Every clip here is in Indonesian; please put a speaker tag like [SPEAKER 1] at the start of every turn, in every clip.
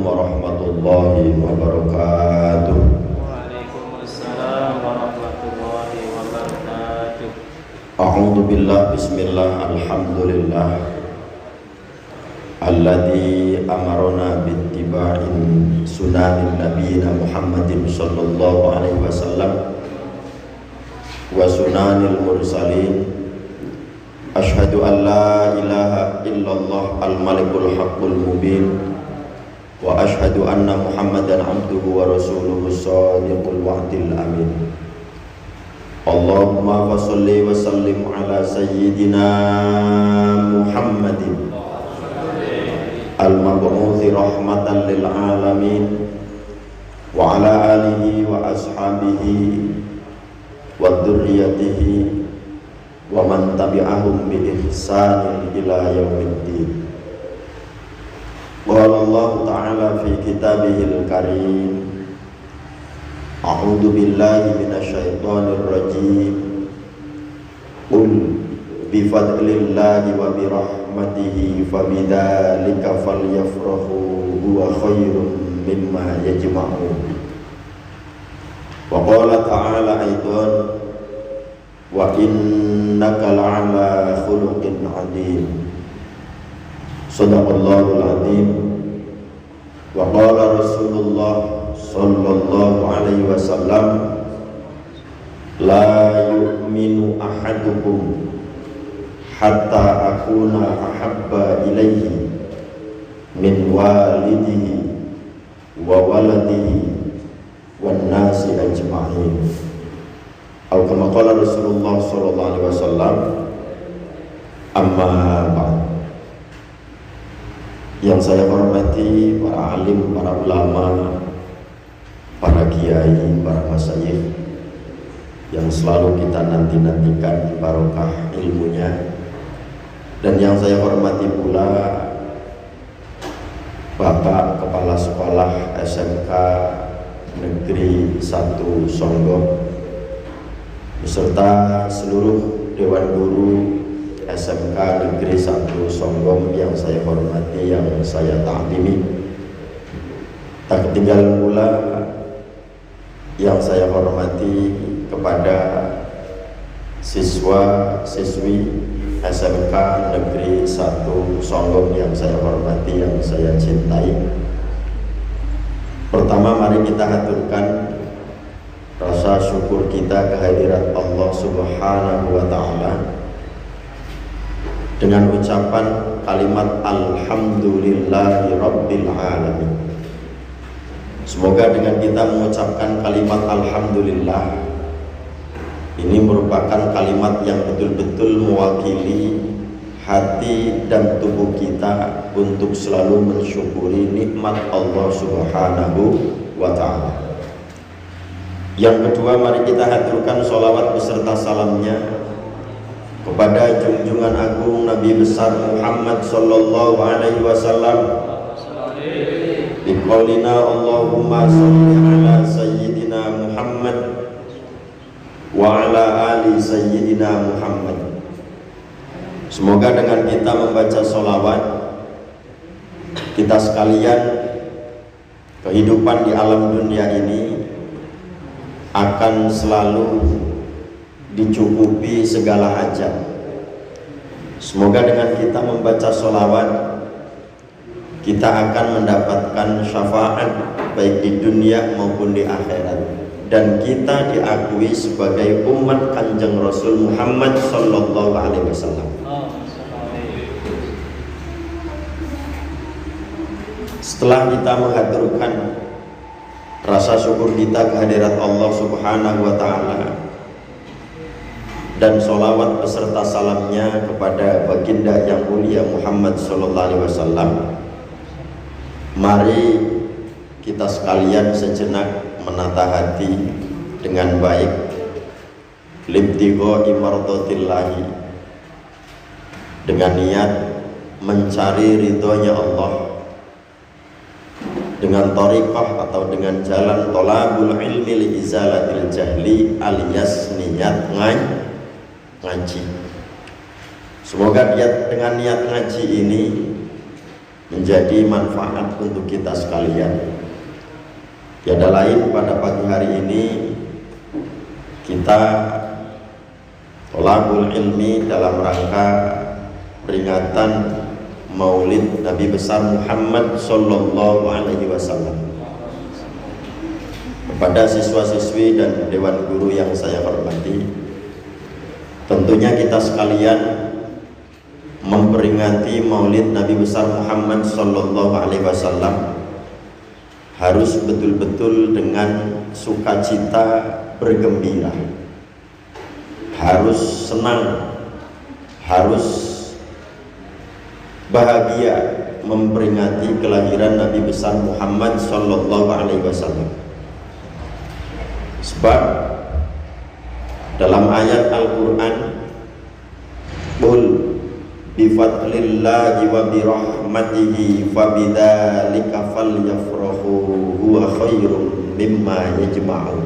[SPEAKER 1] warahmatullahi wabarakatuh.
[SPEAKER 2] Waalaikumsalam warahmatullahi wabarakatuh.
[SPEAKER 1] A'udzu billah, bismillah, alhamdulillah alladzi amarona bittiba'in sunanin nabiyina Muhammadin sallallahu alaihi wasallam wa sunanil mursalin. Asyhadu an la ilaha illallah al-malikul haqqul mubin wa asyhadu anna Muhammadan abduhu wa rasuluhu shadiqul wa'dil amin. Allahumma shalli wa sallim ala sayyidina Muhammadin al-mab'uthi rahmatan lil alamin wa ala alihi wa ashabihi wa dzurriyyatihi wa man tabi'ahum bi ihsanin ila yaumiddin. Qala Allah ta'ala fi kitabihil karim, a'udzu billahi minasyaitonir rajim. Qul bi fadlillahi wa bi rahmatihi fabidzalika falyafrahu huwa khairum mimma yajma'un. Wa qala ta'ala aidan, wa innaka la'ala khuluqin 'adzim. Shadaqallahul 'adzim. Wa qala Rasulullah sallallahu alaihi wasallam, la yu'minu ahadukum hatta akuna ahabba ilaihi min walidihi wa waladihi wan nasi ajma'in. Atau kama qala Rasulullah sallallahu alaihi wasallam, amma ba'd. Yang saya hormati para alim, para ulama, para kiai, para masyayikh yang selalu kita nanti-nantikan barokah ilmunya, dan yang saya hormati pula Bapak Kepala Sekolah SMK Negeri 1 Songgom beserta seluruh Dewan Guru SMK Negeri 1 Songgom yang saya hormati, yang saya ta'zimi. Tak ketinggalan pula yang saya hormati kepada siswa-siswi SMK Negeri 1 Songgom yang saya hormati, yang saya cintai. Pertama, mari kita haturkan rasa syukur kita kehadirat Allah Subhanahu wa ta'ala dengan ucapan kalimat alhamdulillahi rabbil alamin. Semoga dengan kita mengucapkan kalimat alhamdulillah ini merupakan kalimat yang betul-betul mewakili hati dan tubuh kita untuk selalu mensyukuri nikmat Allah Subhanahu wa ta'ala. Yang kedua, mari kita haturkan sholawat beserta salamnya kepada junjungan agung Nabi besar Muhammad sallallahu alaihi wasallam. Biqaulina Allahumma sholli ala sayyidina Muhammad wa ala ali sayyidina Muhammad. Semoga dengan kita membaca sholawat, kita sekalian kehidupan di alam dunia ini akan selalu dicukupi segala hajat. Semoga dengan kita membaca sholawat, kita akan mendapatkan syafaat baik di dunia maupun di akhirat, dan kita diakui sebagai umat Kanjeng Rasul Muhammad sallallahu alaihi wasallam. Setelah kita mengaturkan rasa syukur kita kehadirat Allah Subhanahu wa ta'ala dan sholawat beserta salamnya kepada baginda yang mulia Muhammad sallallahu alaihi wasallam, mari kita sekalian sejenak menata hati dengan baik libtigho imardatillahi, dengan niat mencari ridhonya Allah, dengan thariqah atau dengan jalan tolabul ilmi li izalatil jahli, alias niat ngaji. Semoga dengan niat ngaji ini menjadi manfaat untuk kita sekalian. Tiada lain, pada pagi hari ini kita tolabul ilmi dalam rangka peringatan Maulid Nabi besar Muhammad Sallallahu Alaihi Wasallam. Kepada siswa-siswi dan dewan guru yang saya hormati, tentunya kita sekalian memperingati Maulid Nabi besar Muhammad Sallallahu Alaihi Wasallam harus betul-betul dengan sukacita, bergembira, harus senang, harus bahagia memperingati kelahiran Nabi besar Muhammad Sallallahu Alaihi Wasallam. Sebab dalam ayat Al-Quran, "Qul bifadlillahi wa birahmatihi fabidzalika falyafrahu huwa khairum mimma yajma'un."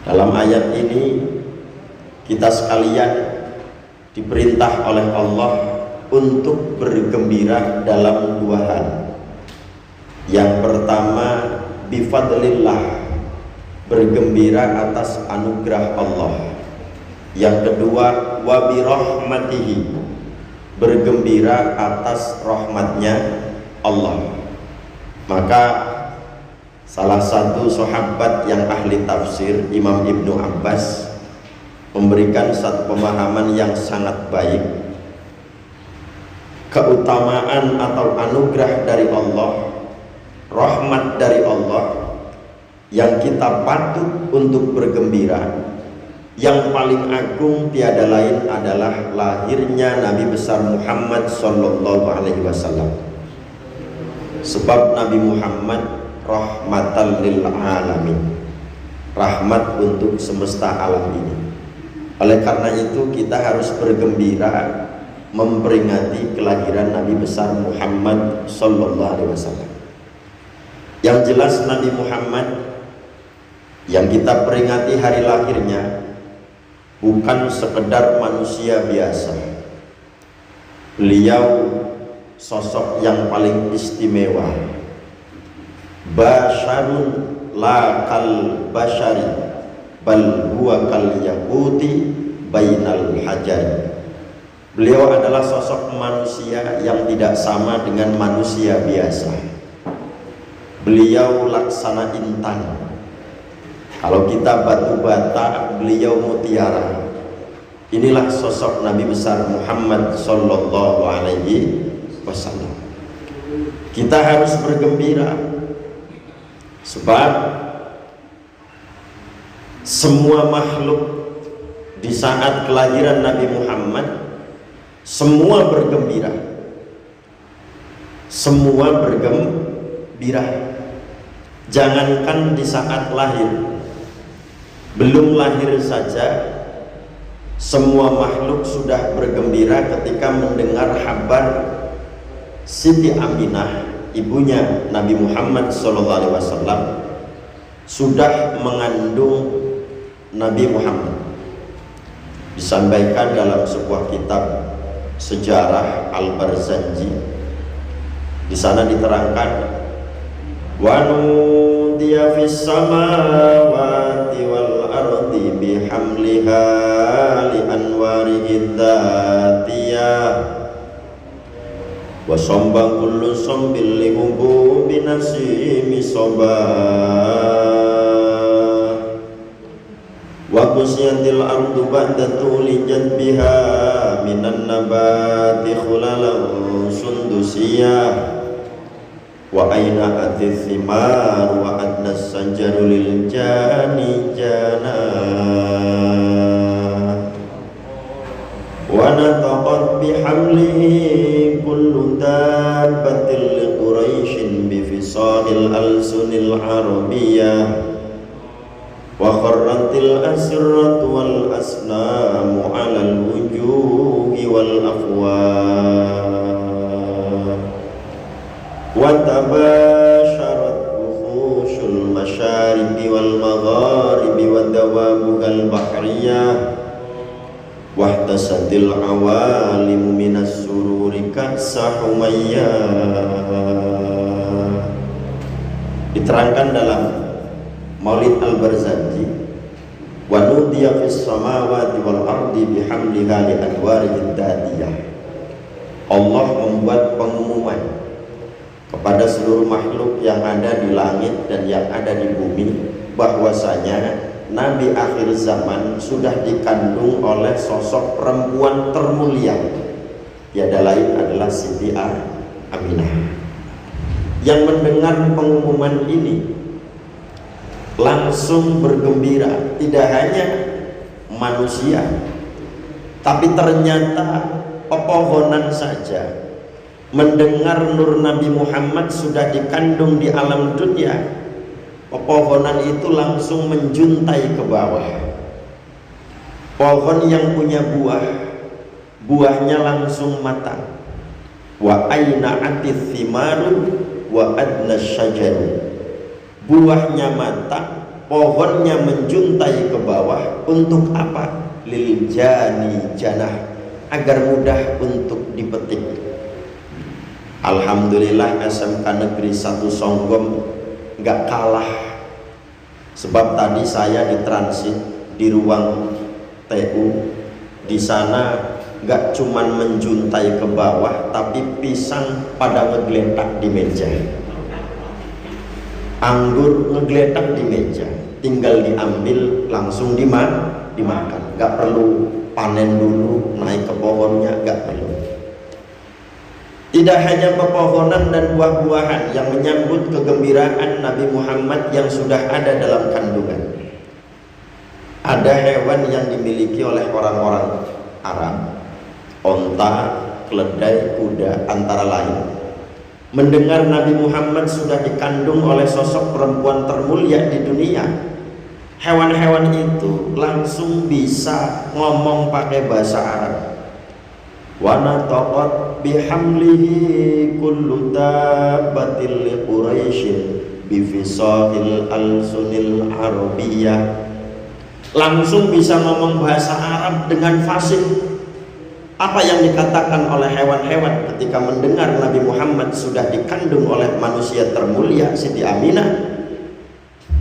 [SPEAKER 1] Dalam ayat ini kita sekalian diperintah oleh Allah untuk bergembira dalam dua hal. Yang pertama, bifadlillah, bergembira atas anugerah Allah. Yang kedua, wabirahmatihi, bergembira atas rahmatnya Allah. Maka salah satu sahabat yang ahli tafsir, Imam Ibnu Abbas, memberikan satu pemahaman yang sangat baik. Keutamaan atau anugerah dari Allah, rahmat dari Allah, yang kita patut untuk bergembira, yang paling agung tiada lain adalah lahirnya Nabi besar Muhammad Sallallahu Alaihi Wasallam. Sebab Nabi Muhammad rahmatan lil alamin, rahmat untuk semesta alam ini. Oleh karena itu kita harus bergembira memperingati kelahiran Nabi besar Muhammad Sallallahu Alaihi Wasallam. Yang jelas Nabi Muhammad yang kita peringati hari lahirnya bukan sekedar manusia biasa. Beliau sosok yang paling istimewa. Basyarun la kal basyari bal huwa kal yaquti bainal hajari. Beliau adalah sosok manusia yang tidak sama dengan manusia biasa. Beliau laksana intan. Kalau kita batu bata, beliau mutiara. Inilah sosok Nabi besar Muhammad Sallallahu Alaihi Wasallam. Kita harus bergembira, sebab semua makhluk di saat kelahiran Nabi Muhammad semua bergembira. Semua bergembira. Jangankan di saat lahir, belum lahir saja semua makhluk sudah bergembira ketika mendengar kabar Siti Aminah, ibunya Nabi Muhammad SAW, sudah mengandung Nabi Muhammad. Disampaikan dalam sebuah kitab sejarah Al-Barzanji. Di sana diterangkan, wa nudiya fis samawati wal ardi bihamliha li anwari dzatiyah wa samba kullu sambil li hububi nasimi sabah wa kusyatil ardu ba'da tuli jadbiha minan nabati khulalan sundusiyah wa aina atis thimar wa adna sanjaru lil jani jana wa nataqat bihamlihi kullu dabbatil li quraishin bi fisahil alsunil arabiyyah wa kharratil asratu wal asnamu alal wujuhi wal afwah wa tabasharat wuhushul masyariqi wal magharibi wa dawabuhal bahriyah wahtasatil awalimu minas sururi kasahumayya. Diterangkan dalam Maulid Al-Barzanji, wa nudiya fis samawati wal ardi bihamdiha li anwarihid dadiyah. Allah membuat pengumuman kepada seluruh makhluk yang ada di langit dan yang ada di bumi bahwasanya Nabi akhir zaman sudah dikandung oleh sosok perempuan termulia, tiada lain adalah Siti Aminah. Yang mendengar pengumuman ini langsung bergembira, tidak hanya manusia, tapi ternyata pepohonan saja mendengar nur Nabi Muhammad sudah dikandung di alam dunia. Pepohonan itu langsung menjuntai ke bawah. Pohon yang punya buah, buahnya langsung matang. Wa aina atis thimaru wa adna syajaru. Buahnya matang, pohonnya menjuntai ke bawah. Untuk apa? Lil jani janah, agar mudah untuk dipetik. Alhamdulillah SMK Negeri 1 Songgom nggak kalah, sebab tadi saya ditransit di ruang TU. Di sana nggak cuman menjuntai ke bawah, tapi pisang pada ngegeletak di meja, anggur ngegeletak di meja, tinggal diambil langsung dimakan, nggak perlu panen dulu naik ke pohonnya, nggak perlu. Tidak hanya pepohonan dan buah-buahan yang menyambut kegembiraan Nabi Muhammad yang sudah ada dalam kandungan. Ada hewan yang dimiliki oleh orang-orang Arab, onta, keledai, kuda, antara lain. Mendengar Nabi Muhammad sudah dikandung oleh sosok perempuan termulia di dunia, hewan-hewan itu langsung bisa ngomong pakai bahasa Arab. Wa nataqat bihamlihi kullu dabbatil li Quraisyin bifisahil alsunil arabiyyah. Langsung bisa ngomong bahasa Arab dengan fasih. Apa yang dikatakan oleh hewan-hewan ketika mendengar Nabi Muhammad sudah dikandung oleh manusia termulia Siti Aminah?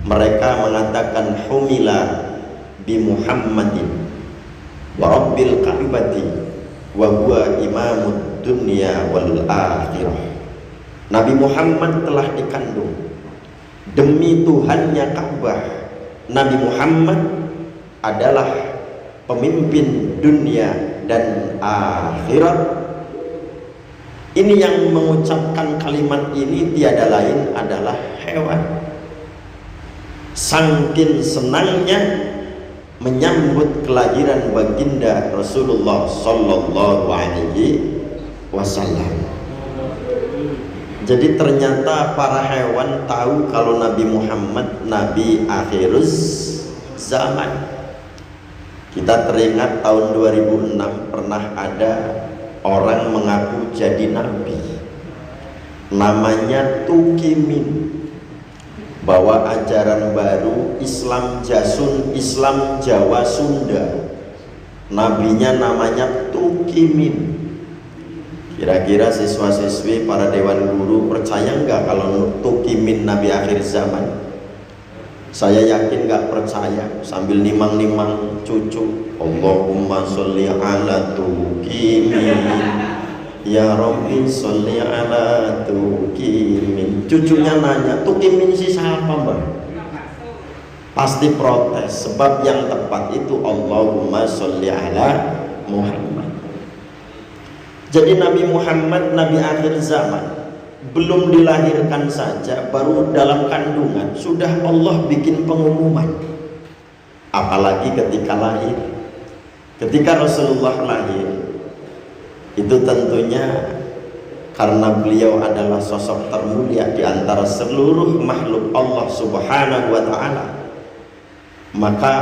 [SPEAKER 1] Mereka mengatakan humila bi Muhammadin wa rabbil ka'bati wa huwa imamud dunya wal akhirah. Nabi Muhammad telah dikandung demi Tuhannya Ka'bah. Nabi Muhammad adalah pemimpin dunia dan akhirat. Ini yang mengucapkan kalimat ini tiada lain adalah hewan. Saking senangnya menyambut kelahiran baginda Rasulullah Sallallahu Alaihi Wasallam. Jadi ternyata para hewan tahu kalau Nabi Muhammad Nabi akhiruz zaman. Kita teringat tahun 2006 pernah ada orang mengaku jadi nabi, namanya Tukimin, bawa ajaran baru Islam Jasun, Islam Jawa Sunda. Nabinya namanya Tukimin. Kira-kira siswa-siswi para dewan guru percaya nggak kalau Tukimin Nabi akhir zaman? Saya yakin nggak percaya. Sambil nimang-nimang cucu, Allahumma sholli ala Tukimin, ya Rabbi sholli ala Tukimin. Cucunya nanya, Tukimin si siapa mbak? Pasti protes, sebab yang tepat itu Allahumma sholli ala Muhammad. Jadi Nabi Muhammad Nabi akhir zaman belum dilahirkan saja, baru dalam kandungan sudah Allah bikin pengumuman. Apalagi ketika lahir. Ketika Rasulullah lahir, itu tentunya karena beliau adalah sosok termulia di antara seluruh makhluk Allah Subhanahu wa ta'ala, maka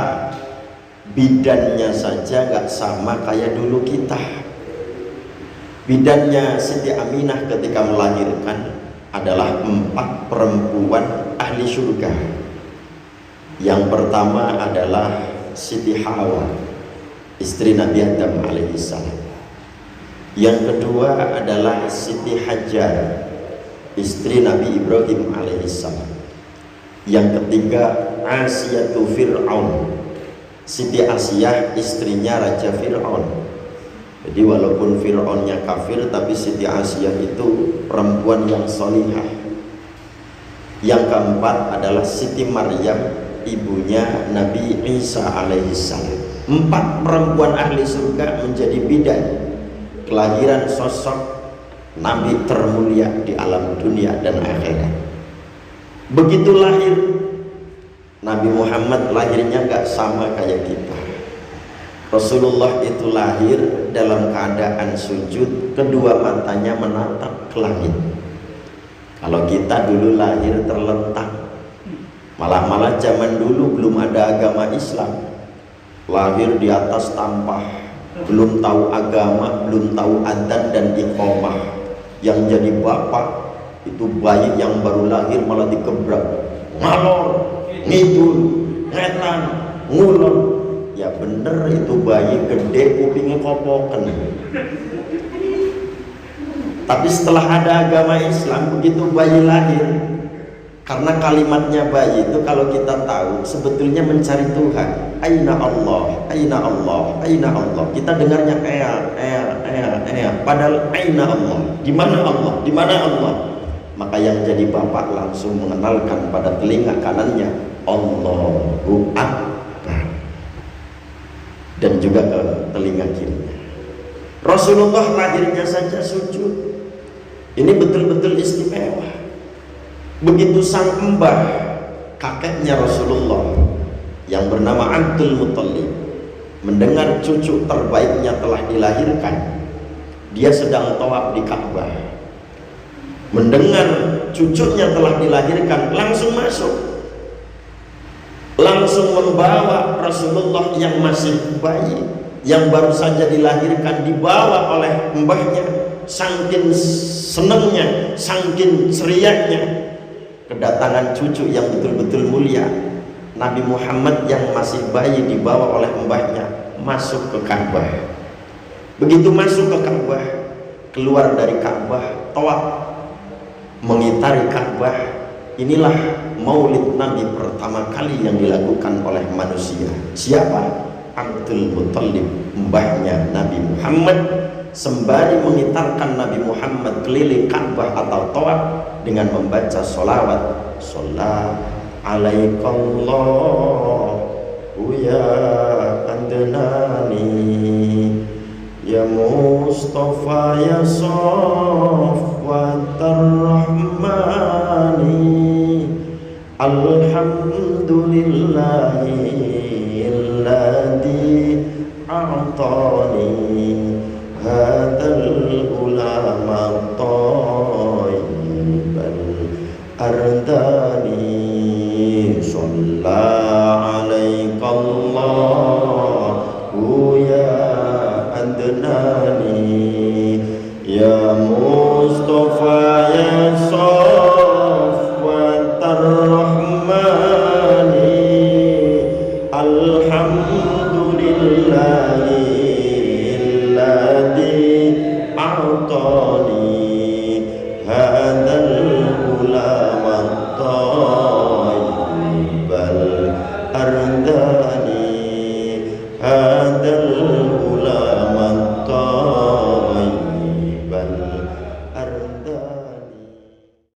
[SPEAKER 1] bidannya saja gak sama kayak dulu kita. Bidannya Siti Aminah ketika melahirkan adalah 4 perempuan ahli surga. Yang pertama adalah Siti Hawa, istri Nabi Adam alaihissalam. Yang kedua adalah Siti Hajar, istri Nabi Ibrahim alaihissalam. Yang ketiga Asiyatu Fir'aun, Siti Asiyah istrinya Raja Fir'aun. Jadi walaupun Fir'aunnya kafir, tapi Siti Asiyah itu perempuan yang solihah. Yang keempat adalah Siti Maryam, ibunya Nabi Isa alaihissalam. 4 perempuan ahli surga menjadi bidan, kelahiran sosok Nabi termulia di alam dunia dan akhirat. Begitu lahir, Nabi Muhammad lahirnya gak sama kayak kita. Rasulullah itu lahir dalam keadaan sujud, kedua matanya menatap ke langit. Kalau kita dulu lahir terlentang, malah zaman dulu belum ada agama Islam, lahir di atas tampah, belum tahu agama, belum tahu adzan dan iqamah. Yang jadi bapak itu bayi yang baru lahir malah dikebrak, ngalor, ngidul, ngetan, ngulon. Ya bener, itu bayi gede kupingnya kopokan. Tapi setelah ada agama Islam, begitu bayi lahir, karena kalimatnya bayi itu kalau kita tahu sebetulnya mencari Tuhan. Aina Allah, aina Allah, aina Allah. Kita dengarnya padahal aina Allah. Di mana Allah? Di mana Allah? Maka yang jadi bapak langsung mengenalkan pada telinga kanannya Allahu Akbar, dan juga ke telinga kirinya. Rasulullah lahirnya saja sujud. Ini betul-betul istimewa. Begitu sang mbah, kakeknya Rasulullah yang bernama Abdul Muttalib, mendengar cucu terbaiknya telah dilahirkan, dia sedang tawaf di Ka'bah. Mendengar cucunya telah dilahirkan, langsung masuk, langsung membawa Rasulullah yang masih bayi, yang baru saja dilahirkan, dibawa oleh mbahnya. Saking senangnya, saking cerianya kedatangan cucu yang betul-betul mulia, Nabi Muhammad yang masih bayi dibawa oleh mbahnya masuk ke Ka'bah. Begitu masuk ke Ka'bah, keluar dari Ka'bah, tawaf mengitari Ka'bah. Inilah maulid Nabi pertama kali yang dilakukan oleh manusia. Siapa? Abdul Muttalib, mbahnya Nabi Muhammad, sembari mengitarkan Nabi Muhammad keliling Ka'bah atau tawaf dengan membaca sholawat. Sholat alaikallahu ya adnani ya Mustafa ya Safwatar Rahmani alhamdulillahi alladhi a'tani hadal ulama